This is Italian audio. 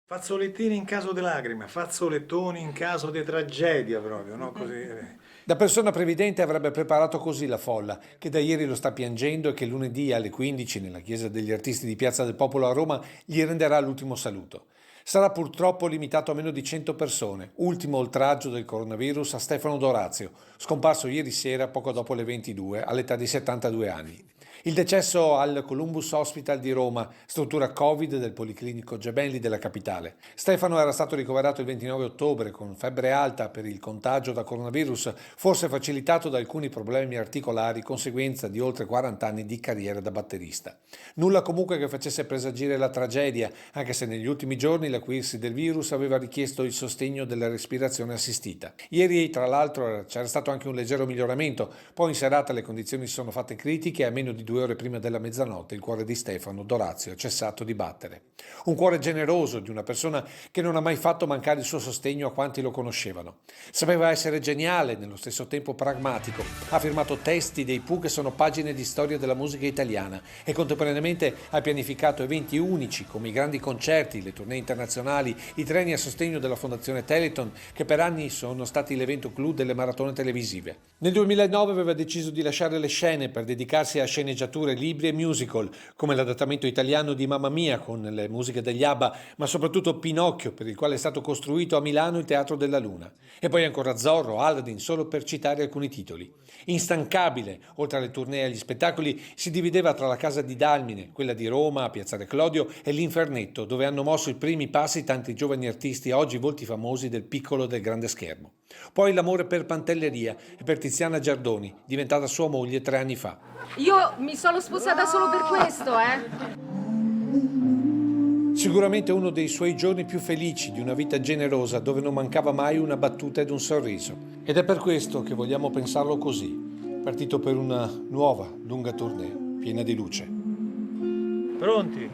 Fazzolettini in caso di lacrime, fazzolettoni in caso di tragedia proprio, no? Così. Da persona previdente avrebbe preparato così la folla, che da ieri lo sta piangendo e che lunedì alle 15 nella chiesa degli artisti di Piazza del Popolo a Roma gli renderà l'ultimo saluto. Sarà purtroppo limitato a meno di 100 persone, ultimo oltraggio del coronavirus a Stefano Dorazio, scomparso ieri sera poco dopo le 22 all'età di 72 anni. Il decesso al Columbus Hospital di Roma, struttura Covid del Policlinico Gemelli della capitale. Stefano era stato ricoverato il 29 ottobre con febbre alta per il contagio da coronavirus, forse facilitato da alcuni problemi articolari conseguenza di oltre 40 anni di carriera da batterista. Nulla comunque che facesse presagire la tragedia, anche se negli ultimi giorni l'acuirsi del virus aveva richiesto il sostegno della respirazione assistita. Ieri, tra l'altro, c'era stato anche un leggero miglioramento, poi in serata le condizioni si sono fatte critiche e a meno di 2 ore prima della mezzanotte il cuore di Stefano Dorazio ha cessato di battere. Un cuore generoso di una persona che non ha mai fatto mancare il suo sostegno a quanti lo conoscevano. Sapeva essere geniale, nello stesso tempo pragmatico. Ha firmato testi dei Pooh che sono pagine di storia della musica italiana e contemporaneamente ha pianificato eventi unici come i grandi concerti, le tournée internazionali, i treni a sostegno della Fondazione Telethon che per anni sono stati l'evento clou delle maratone televisive. Nel 2009 aveva deciso di lasciare le scene per dedicarsi a sceneggiature, libri e musical, come l'adattamento italiano di Mamma Mia con le musiche degli ABBA, ma soprattutto Pinocchio, per il quale è stato costruito a Milano il Teatro della Luna. E poi ancora Zorro, Aladdin, solo per citare alcuni titoli. Instancabile, oltre alle tournée e agli spettacoli, si divideva tra la casa di Dalmine, quella di Roma, a Piazzale Clodio, e l'Infernetto, dove hanno mosso i primi passi tanti giovani artisti, oggi volti famosi del piccolo e del grande schermo. Poi l'amore per Pantelleria e per Tiziana Giardoni, diventata sua moglie 3 anni fa. Io mi sono sposata solo per questo, eh? Sicuramente uno dei suoi giorni più felici di una vita generosa dove non mancava mai una battuta ed un sorriso. Ed è per questo che vogliamo pensarlo così, partito per una nuova, lunga tournée, piena di luce. Pronti?